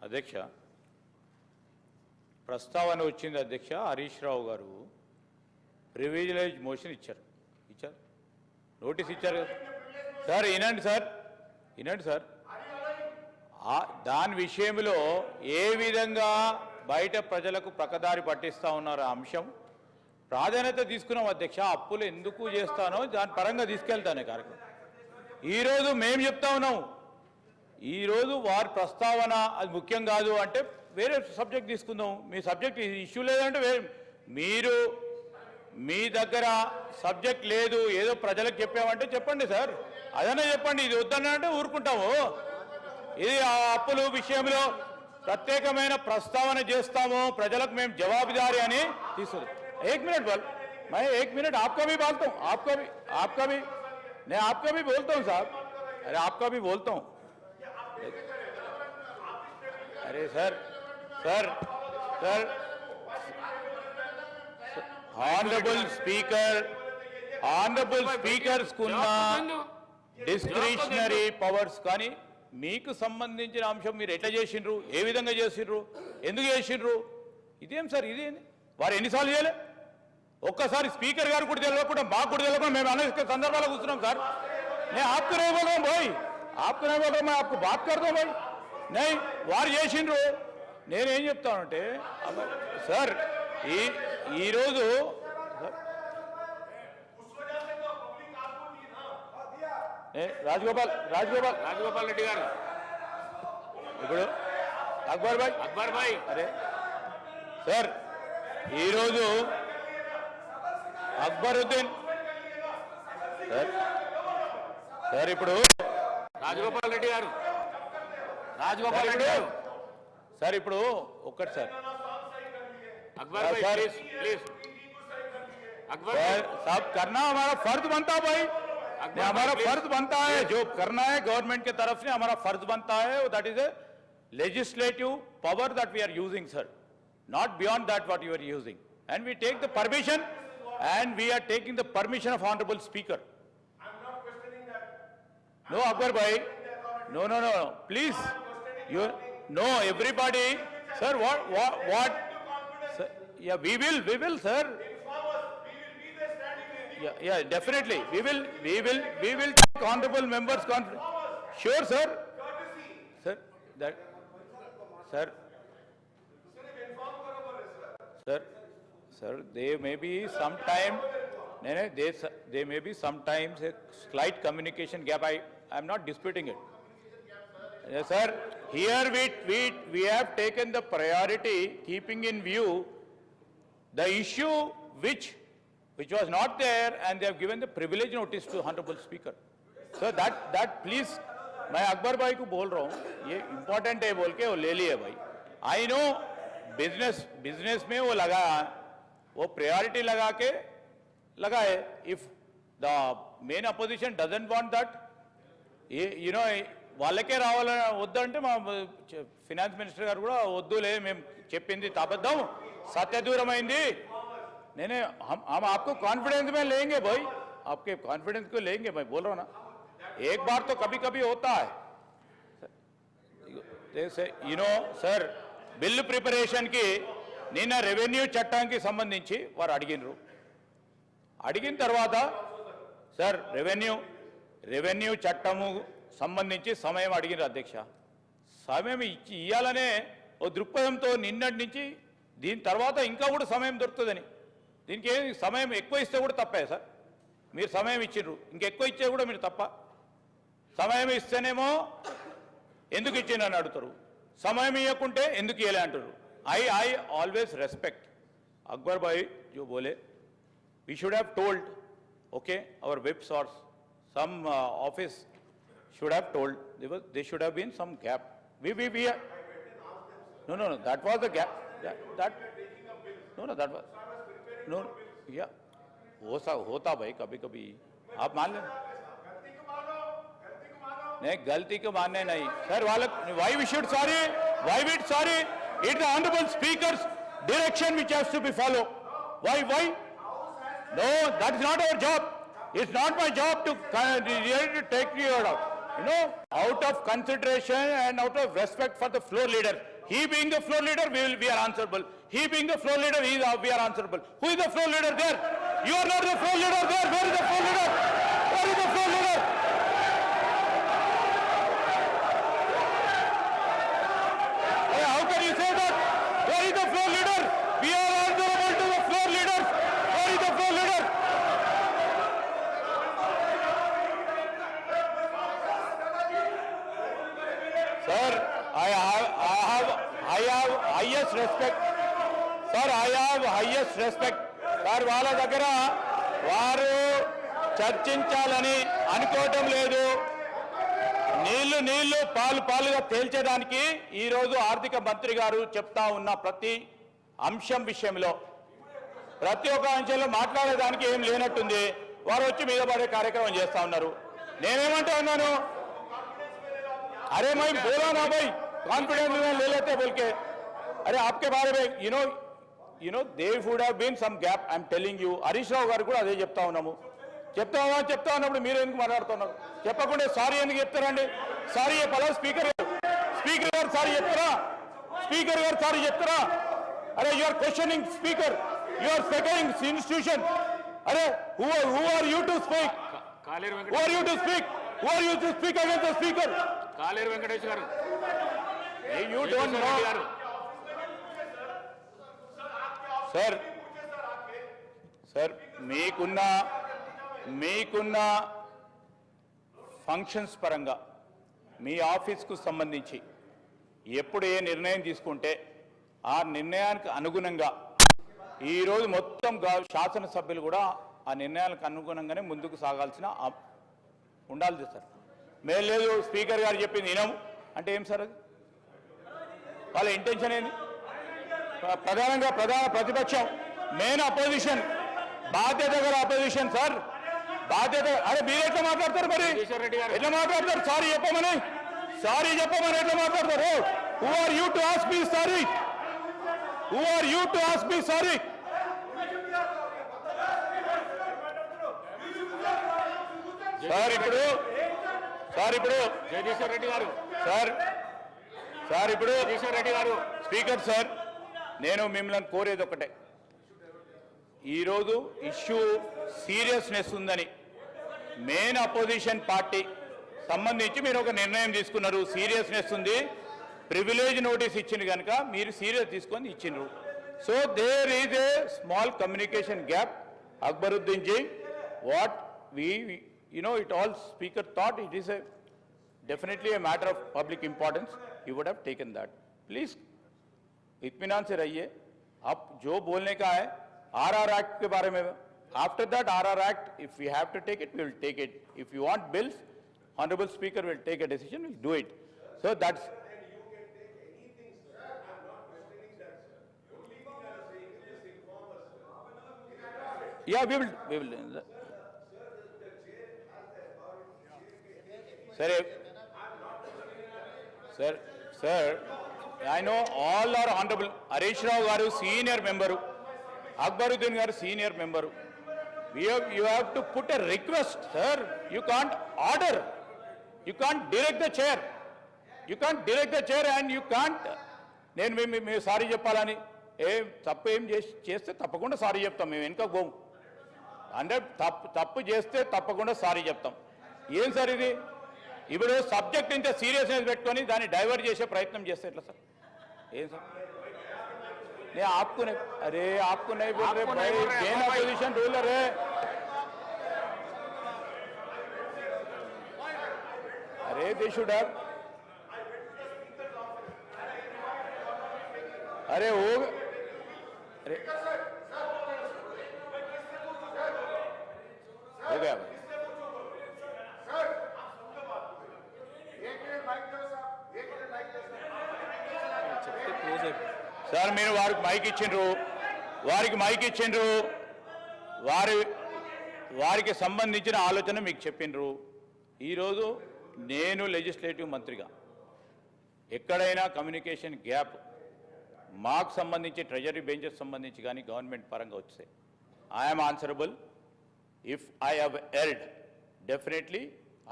అధ్యక్ష, ప్రస్తావన వచ్చింది అధ్యక్ష. హరీష్ రావు గారు ప్రివిలేజ్ మోషన్ ఇచ్చారు నోటీస్ ఇచ్చారు సార్. వినండి సార్. దాని విషయంలో ఏ విధంగా బయట ప్రజలకు ప్రకదారి పట్టిస్తా ఉన్నారు అంశం ప్రాధాన్యత తీసుకున్నాం అధ్యక్ష. అప్పులు ఎందుకు చేస్తానో దాని పరంగా తీసుకెళ్తాను కార్యక్రమం. ఈరోజు మేము చెప్తా ఉన్నాం, ఈరోజు వారి ప్రస్తావన అది ముఖ్యం కాదు అంటే వేరే సబ్జెక్ట్ తీసుకుందాం. మీ సబ్జెక్ట్ ఇష్యూ లేదంటే మీరు మీ దగ్గర సబ్జెక్ట్ లేదు, ఏదో ప్రజలకు చెప్పామంటే చెప్పండి సార్, అదనే చెప్పండి. ఇది వద్దనంటే ఊరుకుంటాము. ఇది ఆ అప్పుల విషయంలో ప్రత్యేకమైన ప్రస్తావన చేస్తాము, ప్రజలకు మేము జవాబుదారీ అని తీసుకుందాం. एक मिनट बोल, मैं 1 मिनट आपका भी बोलता हूँ, आपका भी मैं आपका भी बोलता हूँ साहब. अरे आपका भी बोलता हूँ. अरे सर ऑनरेबल स्पीकर्स कुन्ना డిస్క్రిషనరీ పవర్స్ కానీ మీకు సంబంధించిన అంశం మీరు ఎట్లా చేసిండ్రు, ఏ విధంగా చేసిండ్రు, ఎందుకు చేసిండ్రు, ఇదేం సార్? ఇదేంది? వారు ఎన్నిసార్లు చేయలే? ఒక్కసారి స్పీకర్ గారు కూడా తెలియకుండా మాకు కూడా తెలియకుండా మేము అనేక సందర్భాలు కూర్చున్నాం సార్. నేను आपको नहीं बोल रहा हूं भाई, आपको नहीं बोल रहा, मैं आपको बात करता हूं भाई. नहीं వారు చేసిండ్రు. నేనేం చెప్తానంటే సార్ ఈరోజు రాజగోపాల్ రెడ్డి గారు ఇప్పుడు అక్బర్ భాయ్ అరే సార్ ఈరోజు అక్బరుద్దీన్ సార్ ఇప్పుడు రాజగోపాల్ రెడ్డి గారు సార్ ఇప్పుడు ఒక్కటి సార్ अकबर भाई प्लीज अकबर साहब करना हमारा फर्ज बनता है भाई, हमारा फर्ज बनता है जो करना है गवर्नमेंट के तरफ से हमारा फर्ज बनता है. That is a legislative power that we are using sir, not beyond that what you are using, and we take the permission and we are taking the permission of honorable speaker. I am not questioning that. No Akbar bhai, no please, you no everybody sir, what sir, yeah we will sir, yeah definitely we will take honorable members sure sir that sir there may be sometime there may be sometimes a slight communication gap. I am not disputing it. Yes sir, here we have taken the priority keeping in view the issue which was not there, and they have given the privilege notice to honorable speaker. So that please मैं अकबर भाई को बोल रहा हूँ, ये important है बोल के वो ले लिए भाई. आई नो बिजनेस में वो लगा, वो प्रायोरिटी लगा के लगाए. If the main opposition doesn't want that, you know వాళ్ళకే రావాలని వద్దంటే మా ఫినాన్స్ మినిస్టర్ గారు కూడా వద్దులే, మేము చెప్పింది అబద్ధం, సత్యదూరమైంది. నేనే हम आपको कॉन्फिडेंस में लेंगे भाई, आपके कॉन्फिडेंस को लेंगे भाई, बोल रहा हूँ ना. एक बार तो कभी कभी होता है यू नो सर. బిల్లు ప్రిపరేషన్కి నిన్న రెవెన్యూ చట్టానికి సంబంధించి వారు అడిగిన తర్వాత సార్ రెవెన్యూ చట్టము సంబంధించి సమయం అడిగిన అధ్యక్ష. సమయం ఇవ్వాలనే ఓ దృక్పథంతో నిన్నటి నుంచి దీని తర్వాత ఇంకా కూడా సమయం దొరుకుతుందని, దీనికి ఏమి సమయం ఎక్కువ ఇస్తే కూడా తప్పే సార్. మీరు సమయం ఇచ్చిండ్రు, ఇంకెక్కువ ఇచ్చే కూడా మీరు తప్ప. సమయం ఇస్తేనేమో ఎందుకు ఇచ్చిందని అడుగుతారు, సమయం ఇవ్వకుంటే ఎందుకు ఇవ్వలే అంటారు. I always respect Akbar bhai jo bole, we should have told, okay, our web source, some office should have told, there should have been some gap. We no that was the gap, that no that was no yeah होता भाई कभी कभी आप मान लें. नहीं गलती को मानने नहीं sir, why we should sorry, it's the honorable speaker's direction which has to be followed. Why no, that is not our job. It's not my job to take you out. out of consideration and out of respect for the floor leader. He being the floor leader, we are answerable. He being the floor leader, we are answerable. Who is the floor leader there? You are not the floor leader there. Where is the floor leader? Where is the floor leader? Hey, how can you say that? Where is the floor leader? We are answerable to the floor leaders. Where is the floor leader? Sir, I have highest respect. Sir, I have highest respect. Sir, వాళ్ళ దగ్గర వారు చర్చించాలని అనుకోవటం లేదు. నీళ్లు పాలుగా తేల్చడానికి ఈరోజు ఆర్థిక మంత్రి గారు చెప్తా ఉన్న ప్రతి అంశం విషయంలో ప్రతి ఒక్క అంశంలో మాట్లాడేదానికి ఏం లేనట్టుంది. వారు వచ్చి మీద పడే కార్యక్రమం చేస్తా ఉన్నారు. నేనేమంటా ఉన్నాను, अरे मैं बोला ना भाई कॉन्फिडेंस में ले लेते बोल के. अरे आपके बारे में you know there would have been some gap. I'm telling you. Harish Rao గారు కూడా అదే చెప్తా ఉన్నాము. చెప్తా ఉన్నప్పుడు మీరు ఎందుకు మాట్లాడుతున్నారు? చెప్పకుండా సారీ ఎందుకు చెప్తారండి? సారీ చెప్పాలా స్పీకర్ గారు సారీ చెప్తారా? స్పీకర్ గారు సారీ చెప్తారా? అరే you are questioning speaker, you are seconding institution. అరే who are you to speak? Who are you to speak? Who are you to speak against the speaker? కాలేరు వెంకటేష్ గారు. You don't know. Sir మీకున్న functions పరంగా మీ ఆఫీస్కు సంబంధించి ఎప్పుడు ఏ నిర్ణయం తీసుకుంటే ఆ నిర్ణయానికి అనుగుణంగా ఈరోజు మొత్తం శాసనసభ్యులు కూడా ఆ నిర్ణయాలకు అనుగుణంగానే ముందుకు సాగాల్సిన ఉండాలి సార్. మేము లేదు స్పీకర్ గారు చెప్పింది వినము అంటే ఏం సార్? అది వాళ్ళ ఇంటెన్షన్ ఏంది? ప్రధాన ప్రతిపక్షం, మెయిన్ అపోజిషన్, బాధ్యత గల అపోజిషన్ సార్. బాధ్యత. అరే మీరు ఎట్లా మాట్లాడతారు మరి? ఎట్లా మాట్లాడతారు? సారీ చెప్పమని ఎట్లా మాట్లాడతారు? Who are you to ask me sorry? Who are you to ask me sorry? Sir ఇప్పుడు జగదీశ్వర్ రెడ్డి గారు. సార్ ఇప్పుడు జగదీశ్వర్ రెడ్డి గారు. స్పీకర్ సార్, నేను మిమ్మల్ని కోరేది ఒకటే. ఈరోజు ఇష్యూ సీరియస్నెస్ ఉందని మెయిన్ అపోజిషన్ పార్టీ సంబంధించి మీరు ఒక నిర్ణయం తీసుకున్నారు. సీరియస్నెస్ ఉంది, ప్రివిలేజ్ నోటీస్ ఇచ్చింది కనుక మీరు సీరియస్ తీసుకొని ఇచ్చినారు. So there is a small communication gap. Akbaruddin ji, what it all speaker thought it is definitely a matter of public importance. He would have taken that. Please इत्मीनान से रहिए. अब जो बोलने का है RR Act के बारे में, after that RR Act, if we have to take it, we will take it. If you want bills, Honorable Speaker will take a decision, we'll do it. So that's... Yeah, we will. Sir, I know all are honorable. Harish Rao garu senior member, Akbaruddin garu senior member. You have to put a request, sir. You can't order. You can't direct the chair. And you can't. నేను sorry చెప్పాలని తప్పు ఏం చేస్తే తప్పకుండా sorry చెప్తాం. మేము వెనుక పోము. అంటే తప్పు చేస్తే తప్పకుండా సారీ చెప్తాం. ఏం సార్ ఇది? ఇప్పుడు సబ్జెక్ట్ ఇంత సీరియస్నెస్ పెట్టుకొని దాన్ని డైవర్ట్ చేసే ప్రయత్నం చేస్తే ఎట్లా సార్? ఏం సార్? నేను ఆపుకునే అరే ఆపుకునే మెయిన్ అపోజిషన్ రూలర్ అరే దే షుడ్ హ్యావ్ अरे हो अरे हो गया సార్ మీరు వారికి మైక్ ఇచ్చిండ్రు వారికి సంబంధించిన ఆలోచన మీకు చెప్పిండ్రు. ఈరోజు నేను లెజిస్లేటివ్ మంత్రిగా ఎక్కడైనా కమ్యూనికేషన్ గ్యాప్ మాకు సంబంధించి ట్రెజరీ బెంచెస్ సంబంధించి కానీ గవర్నమెంట్ పరంగా వస్తే I'm answerable. If I have erred definitely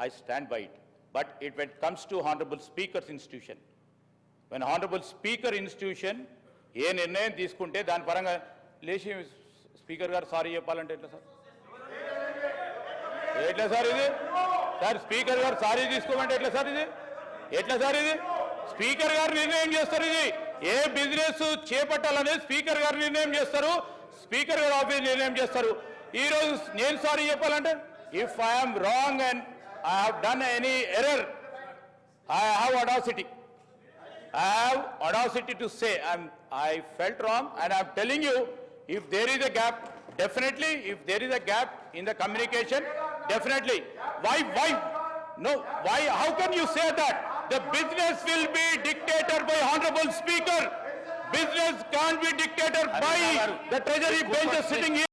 I stand by it. but when it comes to Honorable Speaker's institution, when Honorable Speaker institution ఏ నిర్ణయం తీసుకుంటే దాని పరంగా లేచి స్పీకర్ గారు సారీ చెప్పాలంటే ఎట్లా సార్? ఎట్లా సార్ ఇది? సార్ స్పీకర్ గారు సారీ తీసుకోమంటే ఎట్లా సార్ ఇది? ఎట్లా సార్ ఇది? స్పీకర్ గారు నిర్ణయం చేస్తారు. ఇది ఏ బిజినెస్ చేపట్టాలనేది స్పీకర్ గారు నిర్ణయం చేస్తారు. స్పీకర్ గారు ఆఫీస్ నిర్ణయం చేస్తారు. ఈ రోజు నేను సారీ చెప్పాలంటే if I'm wrong and I have done any error, I have audacity. I have audacity to say I felt wrong, and I'm telling you, if there is a gap, definitely, if there is a gap in the communication, definitely. Why? No, why? How can you say that? The business will be dictated by Honorable Speaker. Business can't be dictated by the Treasury benches sitting here.